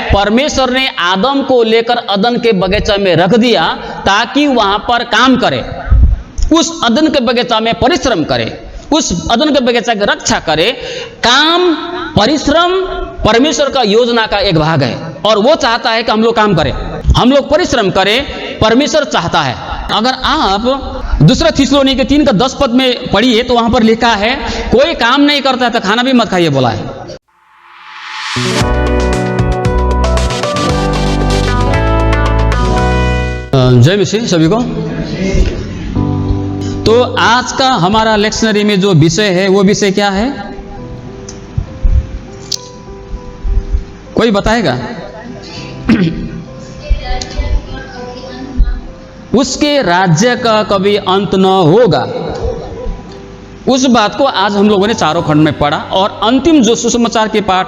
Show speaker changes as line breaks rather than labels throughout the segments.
परमेश्वर ने आदम को लेकर अदन के बगीचा में रख दिया ताकि वहां पर काम करे, उस अदन के बगीचा में परिश्रम करे, उस अदन के बगीचा की रक्षा करे। काम, परिश्रम परमेश्वर का योजना का एक भाग है और वो चाहता है कि हम लोग काम करें, हम लोग परिश्रम करें, परमेश्वर चाहता है। अगर आप दूसरा थिस्सलुनीके 3:10 में पढ़िए तो वहां पर लिखा है, कोई काम नहीं करता है तो खाना भी मत खाइए बोला है। जय मसीह सभी को। तो आज का हमारा लेक्शनरी में जो विषय है वो विषय क्या है, कोई बताएगा? उसके राज्य का कभी अंत न होगा। उस बात को आज हम लोगों ने चारों खंड में पढ़ा और अंतिम जो सुसमाचार के पाठ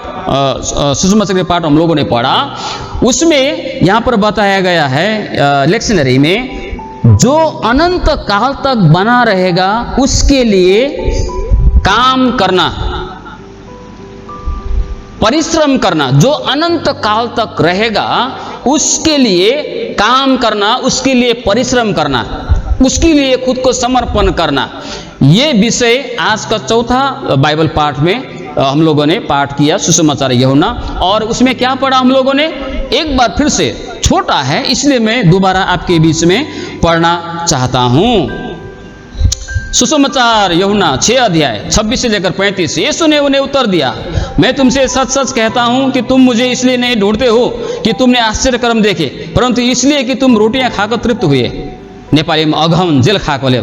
हम लोगों ने पढ़ा उसमें यहाँ पर बताया गया है लेक्शनरी में, जो अनंत काल तक बना रहेगा उसके लिए काम करना, परिश्रम करना। जो अनंत काल तक रहेगा उसके लिए काम करना, उसके लिए परिश्रम करना, उसके लिए खुद को समर्पण करना। ये विषय आज का चौथा बाइबल पाठ में हम लोगों ने पाठ किया, सुसमाचार यूहन्ना। और उसमें क्या पढ़ा हम लोगों ने, एक बार फिर से, छोटा है इसलिए मैं दोबारा आपके बीच में पढ़ना चाहता हूं। सुसमाचार यूहन्ना 6 अध्याय 26 से लेकर 35। यीशु ने उन्हें उत्तर दिया, मैं तुमसे सच सच कहता हूं कि तुम मुझे इसलिए नहीं ढूंढते हो कि तुमने आश्चर्य कर्म देखे, परंतु इसलिए कि तुम रोटियां खाकर तृप्त हुए। नेपाली में अघम जेल खाको ले।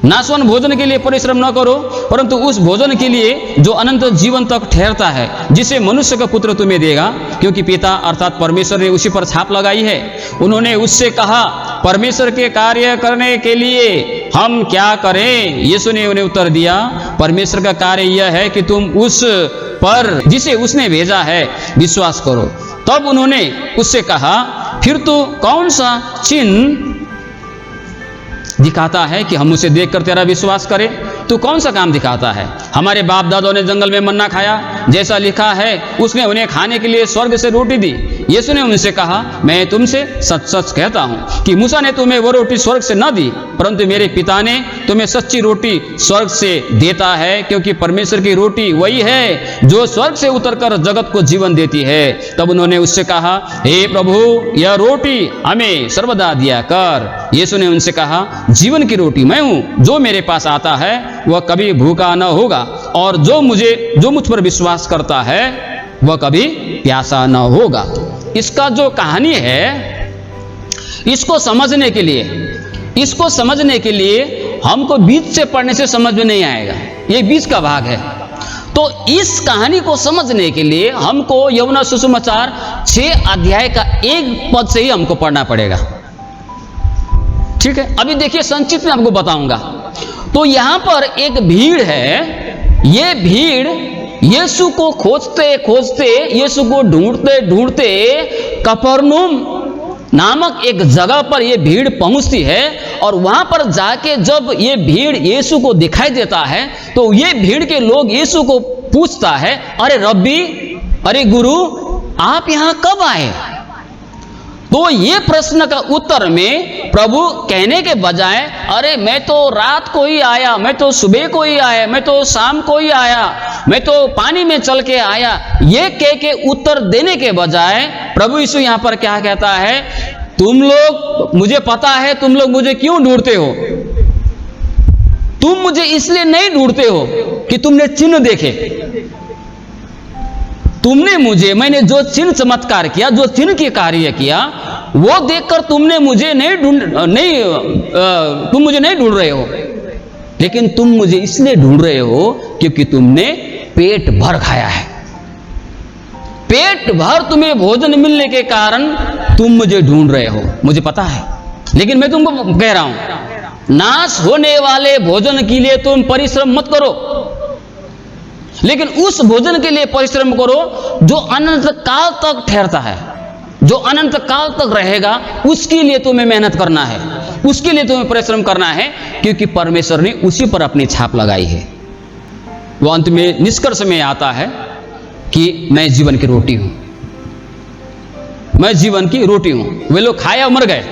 नाशवान भोजन के लिए परिश्रम न करो, परंतु उस भोजन के लिए जो अनंत जीवन तक ठहरता है, जिसे मनुष्य का पुत्र तुम्हें देगा, क्योंकि पिता अर्थात परमेश्वर ने उसी पर छाप लगाई है। उन्होंने उससे कहा, परमेश्वर के कार्य करने के लिए हम क्या करें? यीशु ने उन्हें उत्तर दिया, परमेश्वर का कार्य यह है कि तुम उस पर जिसे उसने भेजा है विश्वास करो। तब उन्होंने उससे कहा, फिर तो कौन सा चिन्ह दिखाता है कि हम उसे देखकर तेरा विश्वास करें? तू कौन सा काम दिखाता है? हमारे बाप दादों ने जंगल में मन्ना खाया, जैसा लिखा है, उसने उन्हें खाने के लिए स्वर्ग से रोटी दी। यीशु ने उनसे कहा, मैं तुमसे सच सच कहता हूं कि मूसा ने तुम्हें वो रोटी स्वर्ग से न दी, परंतु मेरे पिता ने तुम्हें सच्ची रोटी स्वर्ग से देता है, क्योंकि परमेश्वर की रोटी वही है जो स्वर्ग से उतरकर जगत को जीवन देती है। तब उन्होंने उससे कहा, हे प्रभु, यह रोटी हमें सर्वदा दिया कर। यीशु ने उनसे कहा, जीवन की रोटी मैं हूं, जो मेरे पास आता है वह कभी भूखा न होगा, और जो मुझ पर विश्वास करता है वह कभी प्यासा न होगा। इसका जो कहानी है, इसको समझने के लिए हमको बीच से पढ़ने से समझ में नहीं आएगा, ये बीच का भाग है। तो इस कहानी को समझने के लिए हमको यूहन्ना सुसमाचार 6 अध्याय का 1 पद से ही हमको पढ़ना पड़ेगा। ठीक है, अभी देखिए संक्षिप्त में आपको बताऊंगा। तो यहां पर एक भीड़ है, ये भीड़ यीशु को खोजते खोजते, यीशु को ढूंढते ढूंढते कफरनहूम नामक एक जगह पर ये भीड़ पहुंचती है। और वहां पर जाके जब ये भीड़ यीशु को दिखाई देता है तो ये भीड़ के लोग यीशु को पूछता है, अरे रब्बी, अरे गुरु, आप यहां कब आए? तो ये प्रश्न का उत्तर में प्रभु कहने के बजाय, अरे मैं तो रात को ही आया, मैं तो सुबह को ही आया, मैं तो शाम को ही आया, मैं तो पानी में चल के आया, ये कह के उत्तर देने के बजाय प्रभु यीशु यहाँ पर क्या कहता है, तुम लोग, मुझे पता है तुम लोग मुझे क्यों ढूंढते हो। तुम मुझे इसलिए नहीं ढूंढते हो कि तुमने चिन्ह देखे, तुमने मुझे, मैंने जो चिन्ह चमत्कार किया, जो चिन्ह की कार्य किया, वो देखकर तुमने मुझे तुम मुझे नहीं ढूंढ रहे हो, लेकिन तुम मुझे इसलिए ढूंढ रहे हो क्योंकि तुमने पेट भर खाया है। पेट भर तुम्हें भोजन मिलने के कारण तुम मुझे ढूंढ रहे हो, मुझे पता है। लेकिन मैं तुमको कह रहा हूं, नाश होने वाले भोजन के लिए तुम परिश्रम मत करो, लेकिन उस भोजन के लिए परिश्रम करो जो अनंत काल तक ठहरता है, जो अनंत काल तक रहेगा। उसके लिए तुम्हें मेहनत करना है, उसके लिए तुम्हें परिश्रम करना है, क्योंकि परमेश्वर ने उसी पर अपनी छाप लगाई है। वो अंत में निष्कर्ष में आता है कि मैं जीवन की रोटी हूं। मैं जीवन की रोटी हूं। वे लोग खाया मर गए।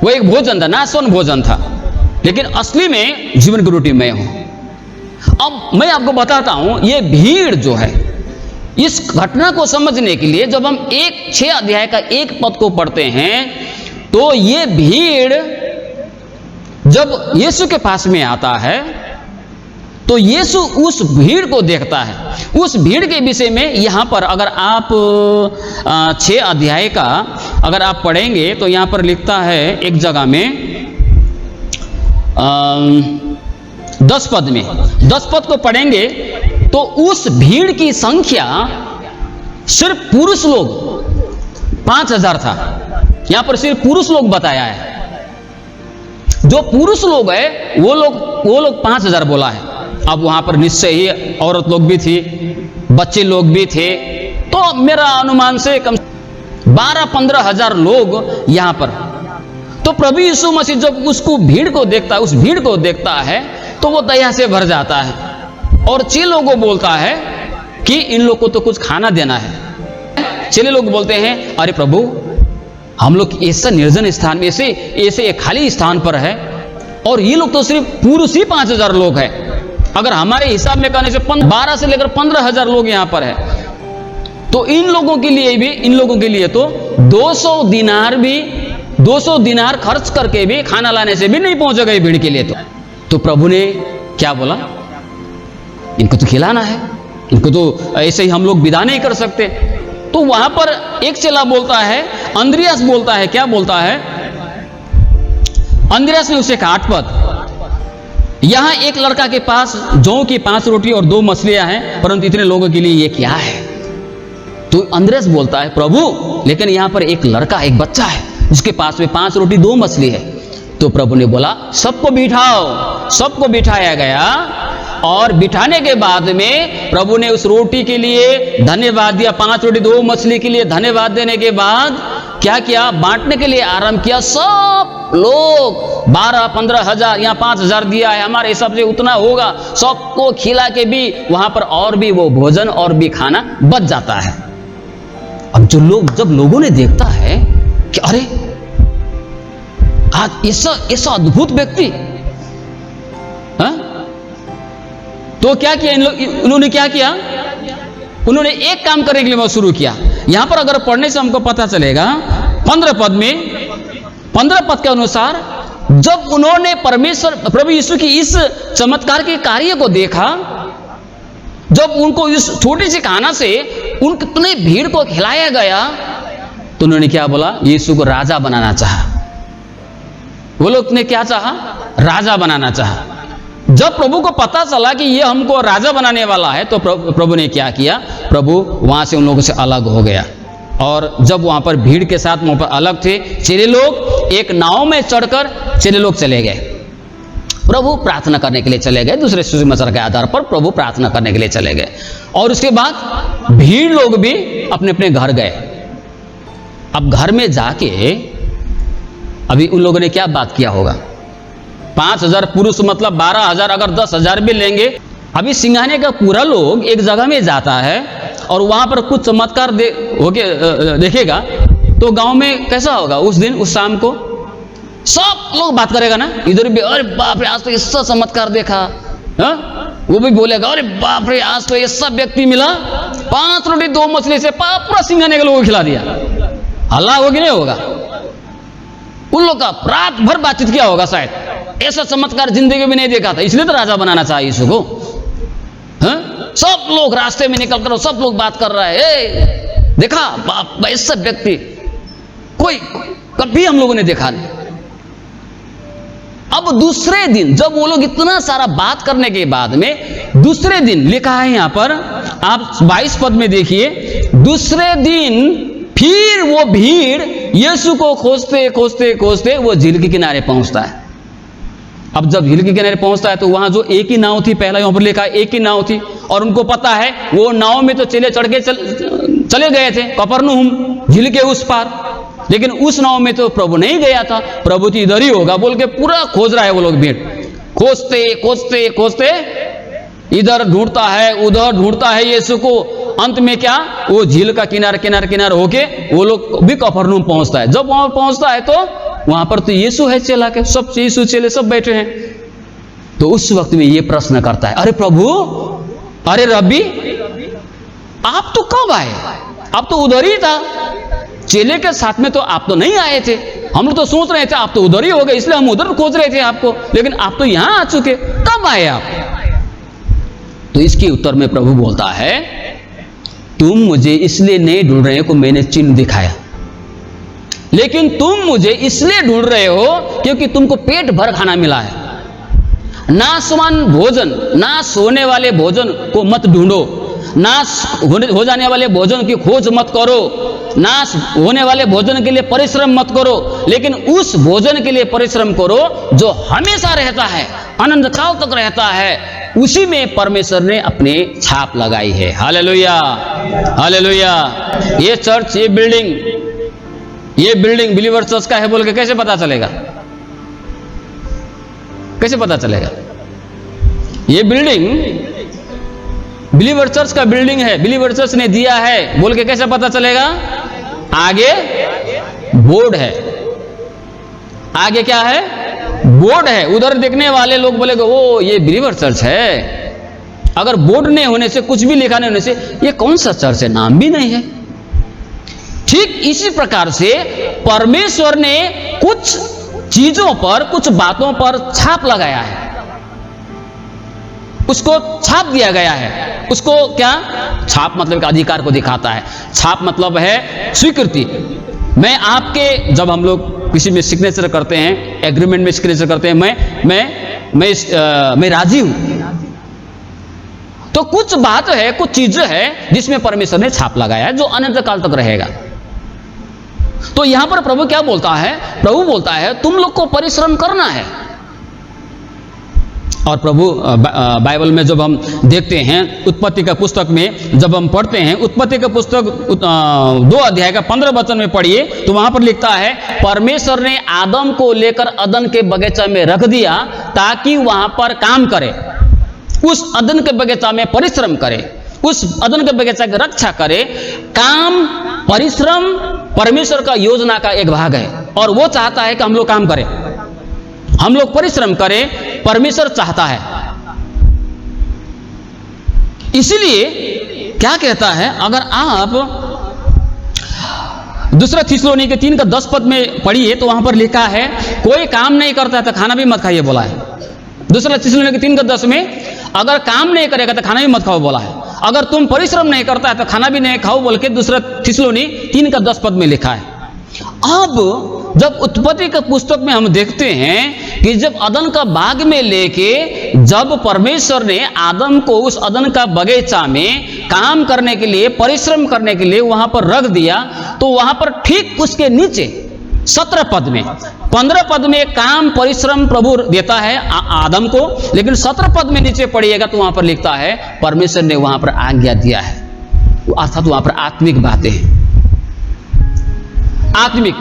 वो एक भोजन था, नाशवान भोजन था, लेकिन असली में जीवन की रोटी मैं हूं। अब मैं आपको बताता हूं, ये भीड़ जो है, इस घटना को समझने के लिए जब हम 6 अध्याय का 1 पद को पढ़ते हैं, तो ये भीड़ जब यीशु के पास में आता है तो यीशु उस भीड़ को देखता है। उस भीड़ के विषय में यहां पर अगर आप 6 अध्याय का अगर आप पढ़ेंगे तो यहां पर लिखता है एक जगह में 10 पद में, 10 पद को पढ़ेंगे तो उस भीड़ की संख्या सिर्फ पुरुष लोग 5000 था। यहां पर सिर्फ पुरुष लोग बताया है। जो पुरुष लोग है वो लोग 5000 बोला है। अब वहां पर निश्चय ही औरत लोग भी थी, बच्चे लोग भी थे, तो मेरा अनुमान से कम 12-15 हजार लोग यहां पर। तो प्रभु यीशु मसीह जब उसको भीड़ को देखता है, उस भीड़ को देखता है, तो वो दया से भर जाता है और चेलों को बोलता है कि इन लोग को तो कुछ खाना देना है। चेले लोग बोलते हैं, अरे प्रभु, हम लोग ऐसा निर्जन स्थान में, ऐसे खाली स्थान पर है और ये लोग तो सिर्फ पुरुष ही 5000 लोग हैं। अगर हमारे हिसाब में कहने से 12 से लेकर 15,000 लोग यहां पर है, तो इन लोगों के लिए तो 200 दिनार खर्च करके भी, खाना लाने से भी नहीं पहुंचेगा ये भीड़ के लिए। तो प्रभु ने क्या बोला, इनको तो खिलाना है, इनको तो ऐसे ही हम लोग विदा नहीं कर सकते। तो वहां पर एक चेला बोलता है, अंद्रियास बोलता है, क्या बोलता है, अंद्रियास ने उसे कहा 8 पद, यहां एक लड़का के पास जौ की 5 रोटी और 2 मछलियां हैं, परंतु इतने लोगों के लिए ये क्या है। तो अंद्रियास बोलता है, प्रभु, लेकिन यहां पर एक लड़का, एक बच्चा है जिसके पास में 5 रोटी 2 मछली है। तो प्रभु ने बोला, सबको बिठाओ। सबको बिठाया गया और बिठाने के बाद में प्रभु ने उस रोटी के लिए धन्यवाद दिया, 5 रोटी 2 मछली के लिए धन्यवाद देने के बाद क्या किया, बांटने के लिए आरंभ किया। सब लोग 12-15 हजार, यहाँ 5000 दिया है, हमारे हिसाब से उतना होगा, सबको खिला के भी वहां पर और भी वो भोजन और भी खाना बच जाता है। अब जब लोगों ने देखता है कि अरे आज ऐसा अद्भुत व्यक्ति, तो क्या किया इन्होंने क्या किया, उन्होंने एक काम करने के लिए वो शुरू किया। यहां पर अगर पढ़ने से हमको पता चलेगा 15 पद में, 15 पद के अनुसार, जब उन्होंने परमेश्वर प्रभु यीशु की इस चमत्कार के कार्य को देखा, जब उनको इस छोटी सी खाना से उन कितने भीड़ को खिलाया गया, तो उन्होंने क्या बोला, यीशु को राजा बनाना चाहा। वो लोग ने क्या चाहा, राजा बनाना चाहा। जब प्रभु को पता चला कि ये हमको राजा बनाने वाला है, तो प्रभु ने क्या किया, प्रभु वहां से उन लोगों से अलग हो गया। और जब वहां पर भीड़ के साथ वहां पर अलग थे, चेले लोग एक नाव में चढ़कर चेले लोग चले गए, प्रभु प्रार्थना करने के लिए चले गए। दूसरे सुसमाचार के आधार पर प्रभु प्रार्थना करने के लिए चले गए। और उसके बाद भीड़ लोग भी अपने अपने घर गए। अब घर में जाके अभी उन लोगों ने क्या बात किया होगा, 5000 पुरुष मतलब 12000, अगर 10,000 भी लेंगे। अभी सिंघाने का पूरा लोग एक जगह में जाता है और वहां पर कुछ चमत्कार देखेगा, तो गांव में कैसा होगा उस दिन, उस शाम को सब लोग बात करेगा ना, इधर भी, अरे बाप रे आज तो ऐसा चमत्कार देखा, वो भी बोलेगा, अरे बाप रे आज तो ऐसा व्यक्ति मिला, 5 रोटी 2 मछली से पूरा सिंघाने के लोगों को खिला दिया। हल्ला होगा कि नहीं होगा, उन लोग का रात भर बातचीत किया होगा, शायद ऐसा चमत्कार जिंदगी में नहीं देखा था, इसलिए तो राजा बनाना चाहिए यीशु को। सब लोग रास्ते में निकल कर सब लोग बात कर रहे हैं, देखा बाप ऐसा व्यक्ति कोई कभी हम लोगों ने देखा नहीं। अब दूसरे दिन जब वो लोग इतना सारा बात करने के बाद में, दूसरे दिन लिखा है यहां पर, आप 22 पद में देखिए, दूसरे दिन फिर वो भीड़ यीशु को खोजते खोजते खोजते वो झील के किनारे पहुंचता है। अब जब झील के किनारे पहुंचता है तो वहां जो एक ही नाव थी, पहला यहां पर लिखा है एक ही नाव थी, और उनको पता है वो नाव में तो चेले चढ़ के चले गए थे कफरनहूम झील के उस पार, लेकिन उस नाव में तो प्रभु नहीं गया था, प्रभु तो इधर ही होगा बोल के पूरा खोज रहा है वो लोग। भीड़ खोजते खोजते खोजते इधर ढूंढता है, उधर ढूंढता है यीशु को, अंत में क्या, वो झील का किनार होके वो लोग भी कफरनहूम पहुंचता है। जब वहां पहुंचता है तो वहां पर तो यीशु है चेला के, सब यीशु चेले सब बैठे हैं। तो उस वक्त में ये प्रश्न करता है, अरे प्रभु, अरे रब्बी, आप तो कब आए? आप तो उधर ही था, चेले के साथ में तो आप तो नहीं आए थे। हम लोग तो सोच रहे थे आप तो उधर ही हो गए, इसलिए हम उधर खोज रहे थे आपको, लेकिन आप तो यहां आ चुके, कब आए आप? तो इसके उत्तर में प्रभु बोलता है, तुम मुझे इसलिए नहीं ढूंढ रहे हो कि मैंने चिन्ह दिखाया, लेकिन तुम मुझे इसलिए ढूंढ रहे हो क्योंकि तुमको पेट भर खाना मिला है। नाशवान भोजन, नाश होने वाले भोजन को मत ढूंढो, नाश हो जाने वाले भोजन की खोज मत करो, नाश होने वाले भोजन के लिए परिश्रम मत करो, लेकिन उस भोजन के लिए परिश्रम करो जो हमेशा रहता है, अनंत काल तक रहता है। उसी में परमेश्वर ने अपने छाप लगाई है। Hallelujah, hallelujah. ये चर्च, ये बिल्डिंग बिलीवर चर्च का है बोल के कैसे पता चलेगा? कैसे पता चलेगा? ये बिल्डिंग बिलीवर चर्च का बिल्डिंग है, बिलीवर चर्च ने दिया है बोल के कैसे पता चलेगा? आगे बोर्ड है, आगे क्या है? बोर्ड है। उधर देखने वाले लोग बोलेंगे ओ ये बिलीवर चर्च है। अगर बोर्ड नहीं होने से, कुछ भी लिखा नहीं होने से, ये कौन सा चर्च है, नाम भी नहीं है। ठीक इसी प्रकार से परमेश्वर ने कुछ चीजों पर, कुछ बातों पर छाप लगाया है, उसको छाप दिया गया है। उसको क्या? छाप मतलब का अधिकार को दिखाता है। छाप मतलब है स्वीकृति। मैं आपके, जब हम लोग किसी में सिग्नेचर करते हैं, एग्रीमेंट में सिग्नेचर करते हैं, मैं राजी हूं, तो कुछ बात है, कुछ चीजें है जिसमें परमेश्वर ने छाप लगाया है जो अनंत काल तक रहेगा। तो यहां पर प्रभु क्या बोलता है? प्रभु बोलता है तुम लोग को परिश्रम करना है। और प्रभु बाइबल में जब हम देखते हैं, उत्पत्ति का पुस्तक में जब हम पढ़ते हैं, उत्पत्ति का पुस्तक 2 अध्याय का 15 वचन में पढ़िए तो वहां पर लिखता है, परमेश्वर ने आदम को लेकर अदन के बगीचा में रख दिया ताकि वहां पर काम करे, उस अदन के बगीचा में परिश्रम करे, उस अदन के बगीचा की रक्षा करे। काम, परिश्रम परमेश्वर का योजना का एक भाग है, और वो चाहता है कि हम लोग काम करें, हम लोग परिश्रम करें, परमेश्वर चाहता है। इसीलिए क्या कहता है, अगर आप दूसरा थिस्सलुनीके 3 का 10 पद में पढ़िए तो वहां पर लिखा है, कोई काम नहीं करता है तो खाना भी मत खाइए बोला है। दूसरा थिस्सलुनीके 3 का 10 में अगर काम नहीं करेगा तो खाना भी मत खाओ बोला है। अगर तुम परिश्रम नहीं करता है तो खाना भी नहीं खाओ बोल के दूसरा थिस्सलुनी 3 का 10 पद में लिखा है। अब जब उत्पत्ति के पुस्तक में हम देखते हैं कि जब अदन का बाग में लेके जब परमेश्वर ने आदम को उस अदन का बगीचा में काम करने के लिए, परिश्रम करने के लिए वहां पर रख दिया, तो वहां पर ठीक उसके नीचे 17 पद में, 15 पद में काम, परिश्रम प्रभु देता है आदम को, लेकिन 17 पद में नीचे पढ़िएगा तो वहां पर लिखता है परमेश्वर ने वहां पर आज्ञा दिया है, अर्थात वहां पर आत्मिक बातें हैं। आत्मिक,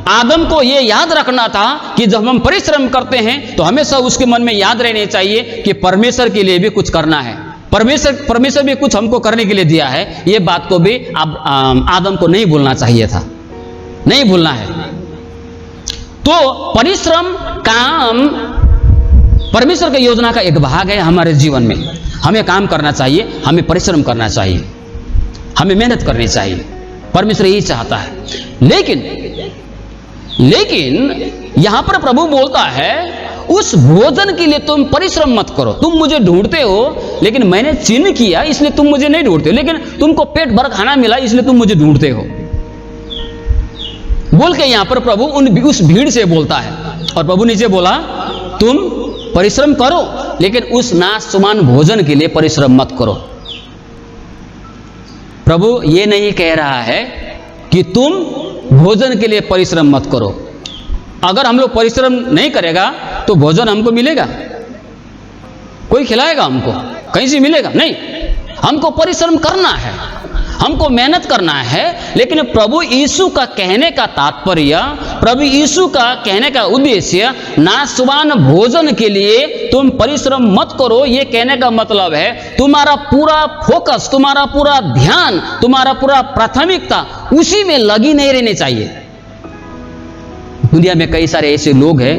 आदम को यह याद रखना था कि जब हम परिश्रम करते हैं तो हमेशा उसके मन में याद रहने चाहिए कि परमेश्वर के लिए भी कुछ करना है, परमेश्वर भी कुछ हमको करने के लिए दिया है। यह बात को भी आदम को नहीं भूलना चाहिए था, नहीं भूलना है। तो परिश्रम, काम परमेश्वर की योजना का एक भाग है हमारे जीवन में। हमें काम करना चाहिए, हमें परिश्रम करना चाहिए, हमें मेहनत करनी चाहिए, परमेश्वर यही चाहता है। लेकिन यहां पर प्रभु बोलता है उस भोजन के लिए तुम परिश्रम मत करो। तुम मुझे ढूंढते हो लेकिन मैंने चिन्ह किया इसलिए तुम मुझे नहीं ढूंढते हो, लेकिन तुमको पेट भर खाना मिला इसलिए तुम मुझे ढूंढते हो बोल के यहां पर प्रभु उस भीड़ से बोलता है। और प्रभु नीचे बोला तुम परिश्रम करो लेकिन उस नाशवान भोजन के लिए परिश्रम मत करो। प्रभु ये नहीं कह रहा है कि तुम भोजन के लिए परिश्रम मत करो। अगर हम लोग परिश्रम नहीं करेगा तो भोजन हमको मिलेगा? कोई खिलाएगा हमको? कहीं से मिलेगा? नहीं। हमको परिश्रम करना है। हमको मेहनत करना है, लेकिन प्रभु यीशु का कहने का तात्पर्य, प्रभु यीशु का कहने का उद्देश्य नाशवान भोजन के लिए तुम परिश्रम मत करो। ये कहने का मतलब है तुम्हारा पूरा फोकस, तुम्हारा पूरा ध्यान, तुम्हारा पूरा प्राथमिकता उसी में लगी नहीं रहनी चाहिए। दुनिया में कई सारे ऐसे लोग हैं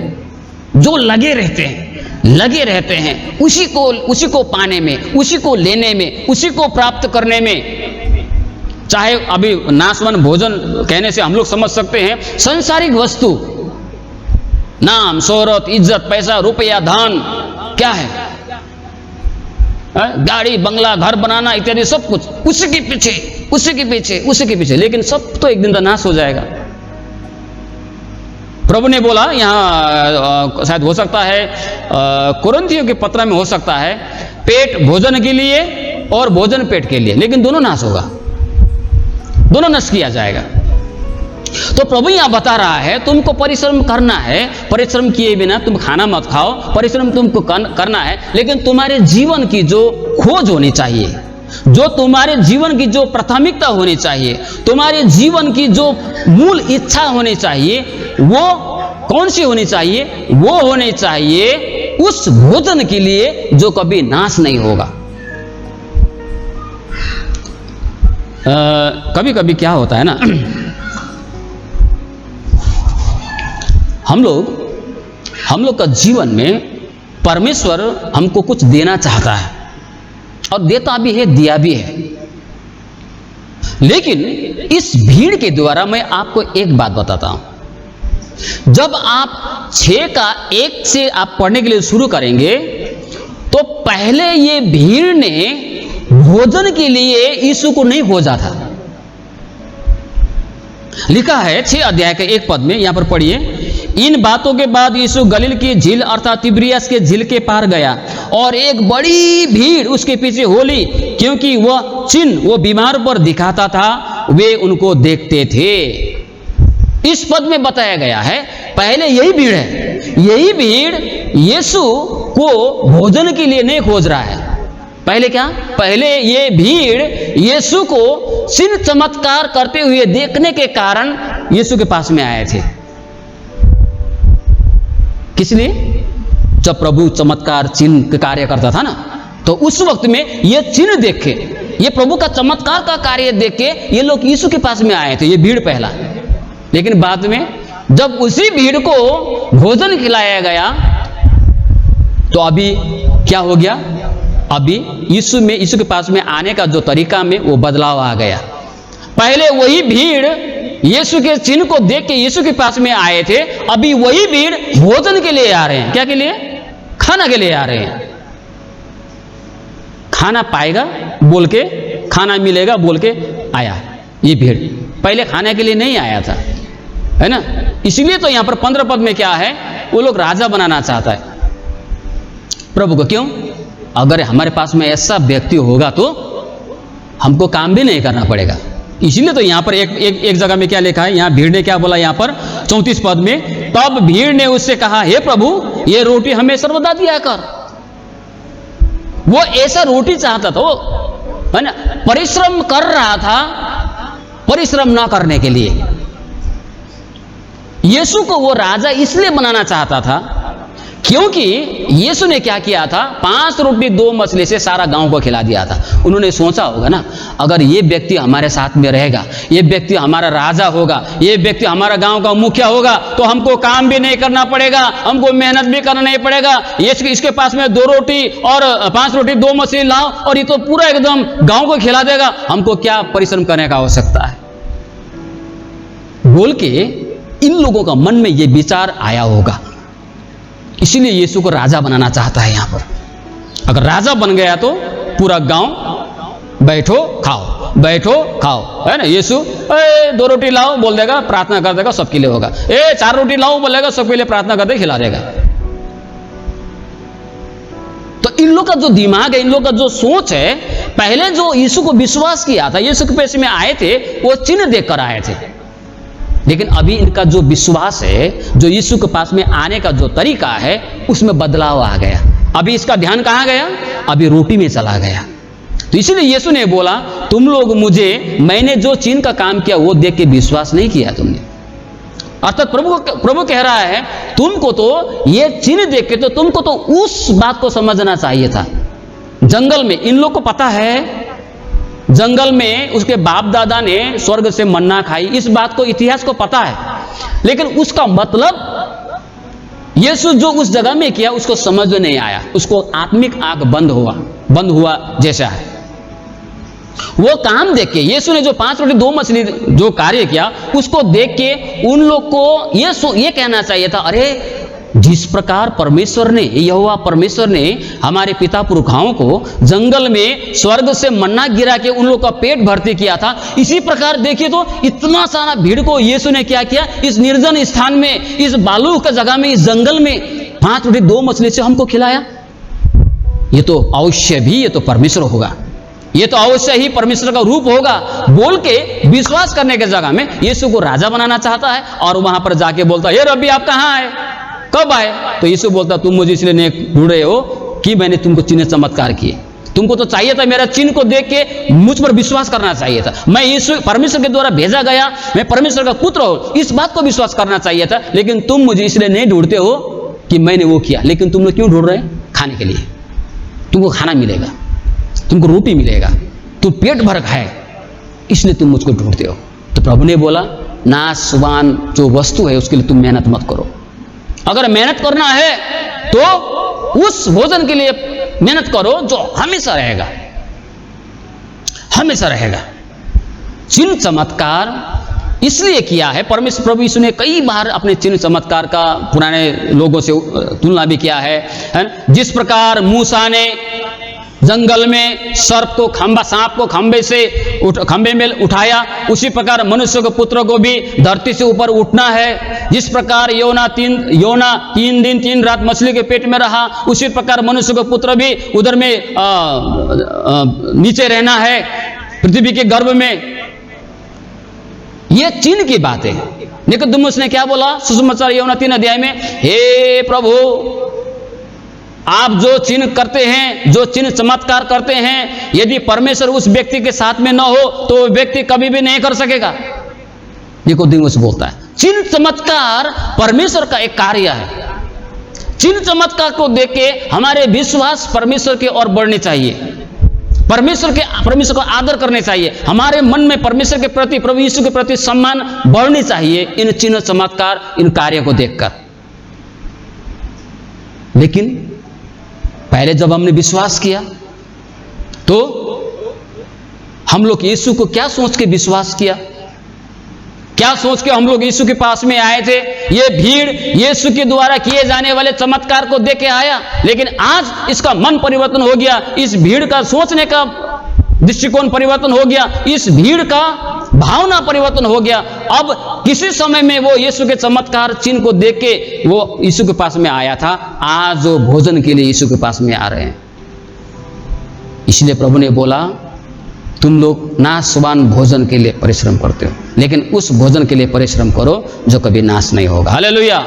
जो लगे रहते हैं उसी को पाने में, उसी को लेने में, उसी को प्राप्त करने में। चाहे अभी नाशवान भोजन कहने से हम लोग समझ सकते हैं सांसारिक वस्तु, नाम, शोहरत, इज्जत, पैसा, रुपया, धन, क्या है, गाड़ी, बंगला, घर बनाना इत्यादि सब कुछ उसी के पीछे, लेकिन सब तो एक दिन तो नाश हो जाएगा। प्रभु ने बोला, यहाँ शायद हो सकता है कुरिन्थियों के पत्र में हो सकता है, पेट भोजन के लिए और भोजन पेट के लिए, लेकिन दोनों नाश होगा, दोनों नष्ट किया जाएगा। तो प्रभु यहाँ बता रहा है तुमको परिश्रम करना है, परिश्रम किए बिना तुम खाना मत खाओ, परिश्रम तुमको करना है, लेकिन तुम्हारे जीवन की जो खोज होनी चाहिए, जो तुम्हारे जीवन की जो प्राथमिकता होनी चाहिए, तुम्हारे जीवन की जो मूल इच्छा होनी चाहिए, वो कौन सी होनी चाहिए? वो होनी चाहिए उस भोजन के लिए जो कभी नाश नहीं होगा। कभी कभी क्या होता है ना, हम लोग का जीवन में परमेश्वर हमको कुछ देना चाहता है और देता भी है, दिया भी है, लेकिन इस भीड़ के द्वारा मैं आपको एक बात बताता हूं। जब आप 6 का 1 से आप पढ़ने के लिए शुरू करेंगे तो पहले ये भीड़ ने भोजन के लिए यीशु को नहीं खोजा था। लिखा है 6 अध्याय के 1 पद में, यहां पर पढ़िए, इन बातों के बाद यीशु गलील की झील अर्थात तिब्रियस के झील के पार गया और एक बड़ी भीड़ उसके पीछे हो ली, क्योंकि वह चिन्ह वो बीमार पर दिखाता था, वे उनको देखते थे। इस पद में बताया गया है पहले यही भीड़ है, यही भीड़ यीशु को भोजन के लिए नहीं खोज रहा है। पहले क्या? पहले ये भीड़ यीशु को चिन्ह चमत्कार करते हुए देखने के कारण यीशु के पास में आए थे। किस लिए? जब प्रभु चमत्कार चिन्ह कार्य करता था ना, तो उस वक्त में ये चिन्ह देख के, ये प्रभु का चमत्कार का कार्य देख के ये लोग यीशु के पास में आए थे, ये भीड़ पहला। लेकिन बाद में जब उसी भीड़ को भोजन खिलाया गया तो अभी क्या हो गया? अभी यीशु के पास में आने का जो तरीका में वो बदलाव आ गया। पहले वही भीड़ यीशु के चिन्ह को देख के यीशु के पास में आए थे, अभी वही भीड़ भोजन के लिए आ रहे हैं। क्या के लिए? खाना के लिए आ रहे हैं। खाना पाएगा बोल के, खाना मिलेगा बोल के आया ये भीड़, पहले खाने के लिए नहीं आया था, है ना। इसलिए तो यहां पर 15 पद में क्या है, वो लोग राजा बनाना चाहता है प्रभु को। क्यों? अगर हमारे पास में ऐसा व्यक्ति होगा तो हमको काम भी नहीं करना पड़ेगा। इसलिए तो यहां पर एक जगह में क्या लिखा है, यहां भीड़ ने क्या बोला, यहां पर 34 पद में, तब भीड़ ने उससे कहा, हे प्रभु, ये रोटी हमें सर्वदा दिया कर। वो ऐसा रोटी चाहता था, वो है ना, परिश्रम कर रहा था परिश्रम ना करने के लिए। यीशु को वो राजा इसलिए बनाना चाहता था क्योंकि यीशु ने क्या किया था, 5 रोटी 2 मछली से सारा गांव को खिला दिया था। उन्होंने सोचा होगा ना, अगर ये व्यक्ति हमारे साथ में रहेगा, ये व्यक्ति हमारा राजा होगा, ये व्यक्ति हमारा गांव का मुखिया होगा, तो हमको काम भी नहीं करना पड़ेगा, हमको मेहनत भी करना नहीं पड़ेगा। इसके पास में 2 रोटी और 5 रोटी 2 मछली लाओ और ये तो पूरा एकदम गांव को खिला देगा, हमको क्या परिश्रम करने का आवश्यकता है बोल के इन लोगों का मन में ये विचार आया होगा। इसीलिए यीशु को राजा बनाना चाहता है। यहां पर अगर राजा बन गया तो पूरा गांव बैठो खाओ, बैठो खाओ, है ना। यीशु 2 रोटी लाओ बोल देगा, प्रार्थना कर देगा, सबके लिए होगा। 4 रोटी लाओ बोलेगा, सबके लिए प्रार्थना कर दे, खिला देगा। तो इन लोग का जो दिमाग है, इन लोग का जो सोच है, पहले जो यीशु को विश्वास किया था, यीशु के पास में आए थे, वो चिन्ह देखकर आए थे। लेकिन अभी इनका जो विश्वास है, जो यीशु के पास में आने का जो तरीका है, उसमें बदलाव आ गया। अभी इसका ध्यान कहां गया? अभी रोटी में चला गया। तो इसलिए यीशु ने बोला, तुम लोग मुझे, मैंने जो चिन्ह का काम किया वो देख के विश्वास नहीं किया तुमने। अर्थात प्रभु कह रहा है, तुमको तो ये चिन्ह देख के तो तुमको तो उस बात को समझना चाहिए था। जंगल में इन लोग को पता है, जंगल में उसके बाप दादा ने स्वर्ग से मन्ना खाई, इस बात को, इतिहास को पता है, लेकिन उसका मतलब यीशु जो उस जगह में किया उसको समझ में नहीं आया। उसको आत्मिक आंख बंद हुआ जैसा है। वो काम देख के, यीशु ने जो 5 रोटी 2 मछली जो कार्य किया उसको देख के उन लोग को ये कहना चाहिए था, अरे जिस प्रकार परमेश्वर ने, यहोवा परमेश्वर ने हमारे पिता पुरखाओं को जंगल में स्वर्ग से मन्ना गिरा के उन लोग का पेट भर्ती किया था, इसी प्रकार देखिए तो इतना सारा भीड़ को यीशु ने क्या किया, इस निर्जन स्थान में, इस बालू का जगह में, इस जंगल में 5 रोटी 2 मछली से हमको खिलाया। ये तो अवश्य भी, ये तो परमेश्वर होगा, ये तो अवश्य ही परमेश्वर का रूप होगा बोल के विश्वास करने के जगह में यीशु को राजा बनाना चाहता है। और वहां पर जाके बोलता है, हे रब्बी आप कहां आए, कब आए? तो यीशु बोलता, तुम मुझे इसलिए नहीं ढूंढ रहे हो कि मैंने तुमको चिन्ह चमत्कार किए। तुमको तो चाहिए था मेरा चिन्ह को देख के मुझ पर विश्वास करना चाहिए था। मैं यीशु परमेश्वर के द्वारा भेजा गया, मैं परमेश्वर का पुत्र हूं, इस बात को विश्वास करना चाहिए था। लेकिन तुम मुझे इसलिए नहीं ढूंढते हो कि मैंने वो किया। लेकिन तुम लोग क्यों ढूंढ रहे हैं? खाने के लिए। तुमको खाना मिलेगा, तुमको रोटी मिलेगा, तुम पेट भर खाए, इसलिए तुम मुझको ढूंढते हो। तो प्रभु ने बोला, नाशवान जो वस्तु है उसके लिए तुम मेहनत मत करो। अगर मेहनत करना है तो उस भोजन के लिए मेहनत करो जो हमेशा रहेगा, हमेशा रहेगा। चिन्ह चमत्कार इसलिए किया है परमेश्वर प्रभु यीशु ने कई बार अपने चिन्ह चमत्कार का पुराने लोगों से तुलना भी किया है ना। जिस प्रकार मूसा ने जंगल में सर्प को सांप को खंबे में उठाया, उसी प्रकार मनुष्य के पुत्र को भी धरती से ऊपर उठना है। जिस प्रकार योना 3 दिन 3 रात मछली के पेट में रहा, उसी प्रकार मनुष्य के पुत्र भी उधर में नीचे रहना है, पृथ्वी के गर्भ में। ये चिन्ह की बात है। निकोदेमुस ने क्या बोला सुसमाचार योना 3 अध्याय में, हे प्रभु आप जो चिन्ह करते हैं, जो चिन्ह चमत्कार करते हैं, यदि परमेश्वर उस व्यक्ति के साथ में न हो तो वो व्यक्ति कभी भी नहीं कर सकेगा। निकोदेमुस बोलता है चिन्ह चमत्कार परमेश्वर का एक कार्य है। चिन्ह चमत्कार को देख के हमारे विश्वास परमेश्वर की ओर बढ़ने चाहिए, परमेश्वर को आदर करने चाहिए, हमारे मन में परमेश्वर के प्रति, प्रभु यीशु के प्रति सम्मान बढ़नी चाहिए इन चिन्ह चमत्कार, इन कार्यों को देखकर। लेकिन पहले जब हमने विश्वास किया तो हम लोग यीशु को क्या सोच के विश्वास किया, क्या सोच के हम लोग यीशु के पास में आए थे? ये भीड़ यीशु के द्वारा किए जाने वाले चमत्कार को देख के आया, लेकिन आज इसका मन परिवर्तन हो गया, इस भीड़ का सोचने का दृष्टिकोण परिवर्तन हो गया, इस भीड़ का भावना परिवर्तन हो गया। अब किसी समय में वो यीशु के चमत्कार चिन्ह को देख के वो यीशु के पास में आया था, आज वो भोजन के लिए यीशु के पास में आ रहे हैं। इसलिए प्रभु ने बोला तुम लोग नाशवान भोजन के लिए परिश्रम करते हो, लेकिन उस भोजन के लिए परिश्रम करो जो कभी नाश नहीं होगा। हालेलुया।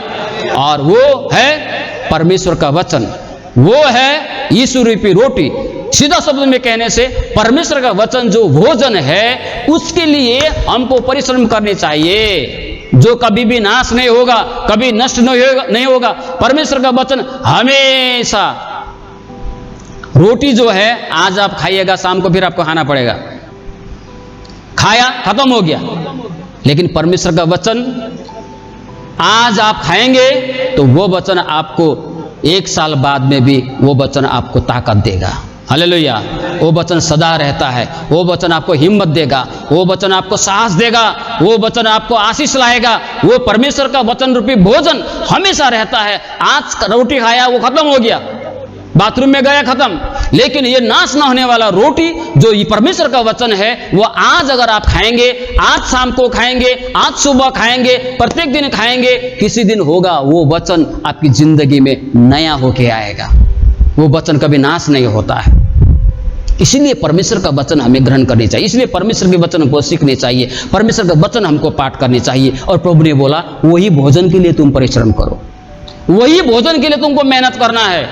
और वो है परमेश्वर का वचन, वो है यीशु रूपी रोटी। सीधा शब्द में कहने से परमेश्वर का वचन जो भोजन है उसके लिए हमको परिश्रम करने चाहिए, जो कभी भी नाश नहीं होगा, कभी नष्ट नहीं होगा। परमेश्वर का वचन हमेशा, रोटी जो है आज आप खाइएगा, शाम को फिर आपको खाना पड़ेगा, खाया खत्म हो गया। लेकिन परमेश्वर का वचन आज आप खाएंगे तो वो वचन आपको 1 साल बाद में भी वो वचन आपको ताकत देगा। हालेलुया। वो वचन सदा रहता है, वो वचन आपको हिम्मत देगा, वो वचन आपको साहस देगा, वो वचन आपको आशीष लाएगा। वो परमेश्वर का वचन रूपी भोजन हमेशा रहता है। आज रोटी खाया वो खत्म हो गया, बाथरूम में गया खत्म, लेकिन ये नाश ना होने वाला रोटी जो ये परमेश्वर का वचन है वो आज अगर आप खाएंगे, आज शाम को खाएंगे, आज सुबह खाएंगे, प्रत्येक दिन खाएंगे, किसी दिन होगा वो वचन आपकी जिंदगी में नया होके आएगा। वो वचन कभी नाश नहीं होता है। इसीलिए परमेश्वर का वचन हमें ग्रहण करनी चाहिए, इसलिए परमेश्वर के वचन को सीखने चाहिए, परमेश्वर का वचन हमको पाठ करनी चाहिए। और प्रभु ने बोला वही भोजन के लिए तुम परिश्रम करो, वही भोजन के लिए तुमको मेहनत करना है।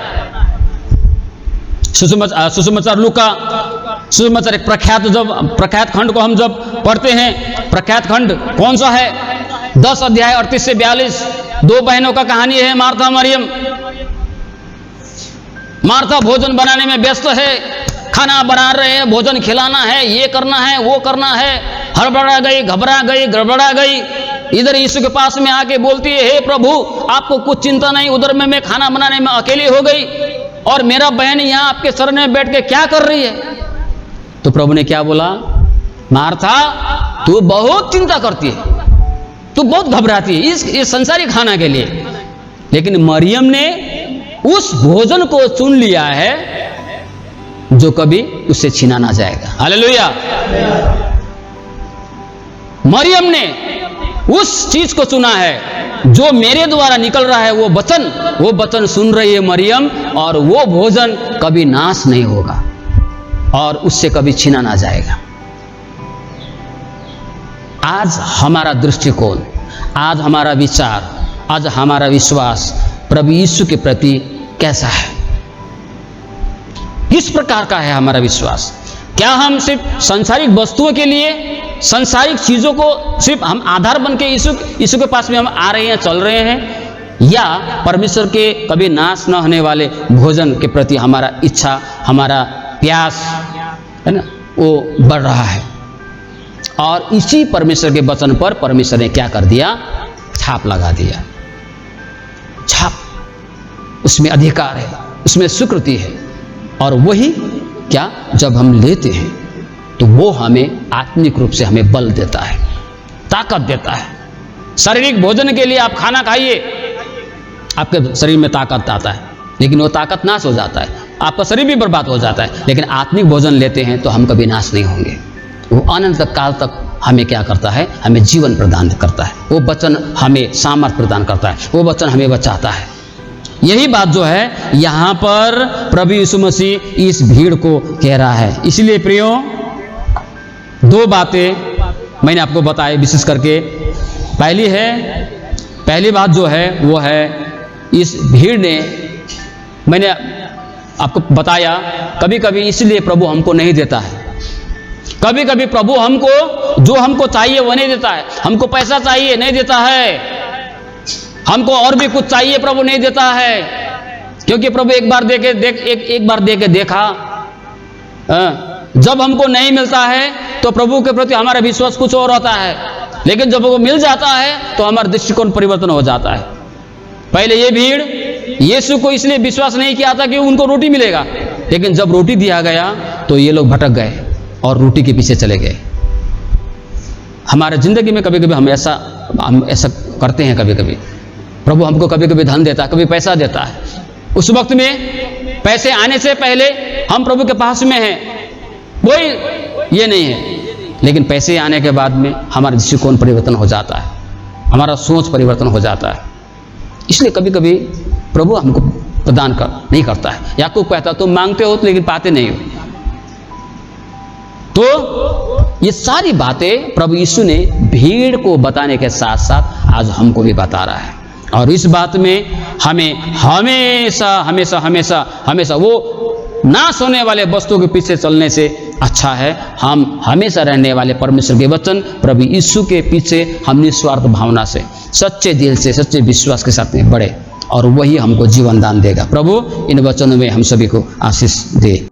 सुसमाचार लूका सुसमाचार एक प्रख्यात खंड को हम जब पढ़ते हैं, प्रख्यात खंड कौन सा है? 10 अध्याय 38 से 42, 2 बहनों का कहानी है, मार्था मरियम। मार्था भोजन बनाने में व्यस्त है, खाना बना रहे हैं, भोजन खिलाना है, ये करना है, वो करना है, हड़बड़ा गई, घबरा गई, गड़बड़ा गई। इधर यीशु के पास में आके बोलती है, हे प्रभु आपको कुछ चिंता नहीं, उधर में मैं खाना बनाने में अकेली हो गई और मेरा बहन यहाँ आपके शरण में बैठ के क्या कर रही है? तो प्रभु ने क्या बोला? मार्था तू बहुत चिंता करती है, तू बहुत घबराती है इस संसारी खाना के लिए, लेकिन मरियम ने उस भोजन को चुन लिया है जो कभी उससे छीना ना जाएगा। हालेलुया। मरियम ने उस चीज को चुना है जो मेरे द्वारा निकल रहा है, वो वचन सुन रही है मरियम, और वो भोजन कभी नाश नहीं होगा और उससे कभी छीना ना जाएगा। आज हमारा दृष्टिकोण, आज हमारा विचार, आज हमारा विश्वास प्रभु यीशु के प्रति कैसा है? किस प्रकार का है हमारा विश्वास? क्या हम सिर्फ सांसारिक वस्तुओं के लिए, सांसारिक चीजों को सिर्फ हम आधार बन के यीशु के पास में हम आ रहे हैं, चल रहे हैं, या परमेश्वर के कभी नाश न होने वाले भोजन के प्रति हमारा इच्छा, हमारा प्यास है ना, वो बढ़ रहा है? और इसी परमेश्वर के वचन पर परमेश्वर ने क्या कर दिया? छाप लगा दिया। छाप, उसमें अधिकार है, उसमें स्वीकृति है, और वही क्या, जब हम लेते हैं तो वो हमें आत्मिक रूप से हमें बल देता है, ताकत देता है। शारीरिक भोजन के लिए आप खाना खाइए, आपके शरीर में ताकत आता है, लेकिन वो ताकत नाश हो जाता है, आपका शरीर भी बर्बाद हो जाता है। लेकिन आत्मिक भोजन लेते हैं तो हम कभी नाश नहीं होंगे। वो अनंत काल तक हमें क्या करता है? हमें जीवन प्रदान करता है। वो वचन हमें सामर्थ प्रदान करता है, वो वचन हमें बचाता है। यही बात जो है यहाँ पर प्रभु यीशु मसीह इस भीड़ को कह रहा है। इसलिए प्रियो, 2 बातें मैंने आपको बताई विशेष करके। पहली बात जो है वो है, इस भीड़ ने, मैंने आपको बताया, कभी कभी इसलिए प्रभु हमको नहीं देता है। कभी कभी प्रभु हमको जो हमको चाहिए वो नहीं देता है। हमको पैसा चाहिए, नहीं देता है। हमको और भी कुछ चाहिए, प्रभु नहीं देता है। क्योंकि प्रभु एक बार दे के देखा, जब हमको नहीं मिलता है तो प्रभु के प्रति हमारा विश्वास कुछ और होता है, लेकिन जब वो मिल जाता है तो हमारा दृष्टिकोण परिवर्तन हो जाता है। पहले ये भीड़ यीशु को इसलिए विश्वास नहीं किया था कि उनको रोटी मिलेगा, लेकिन जब रोटी दिया गया तो ये लोग भटक गए और रोटी के पीछे चले गए। हमारे जिंदगी में कभी कभी हम ऐसा करते हैं। कभी कभी प्रभु हमको कभी कभी धन देता है, कभी पैसा देता है। उस वक्त में पैसे आने से पहले हम प्रभु के पास में हैं, कोई ये नहीं है, लेकिन पैसे आने के बाद में हमारा दृष्टिकोण परिवर्तन हो जाता है, हमारा सोच परिवर्तन हो जाता है। इसलिए कभी कभी प्रभु हमको प्रदान नहीं करता है। याकूब कहता, तुम मांगते हो लेकिन पाते नहीं हो। तो ये सारी बातें प्रभु यीशु ने भीड़ को बताने के साथ साथ आज हमको भी बता रहा है। और इस बात में हमें हमेशा हमेशा हमेशा हमेशा वो नाश होने वाले वस्तुओं के पीछे चलने से अच्छा है हम हमेशा रहने वाले परमेश्वर के वचन प्रभु यीशु के पीछे हम निस्वार्थ भावना से, सच्चे दिल से, सच्चे विश्वास के साथ में बढ़े, और वही हमको जीवन दान देगा। प्रभु इन वचनों में हम सभी को आशीष दे।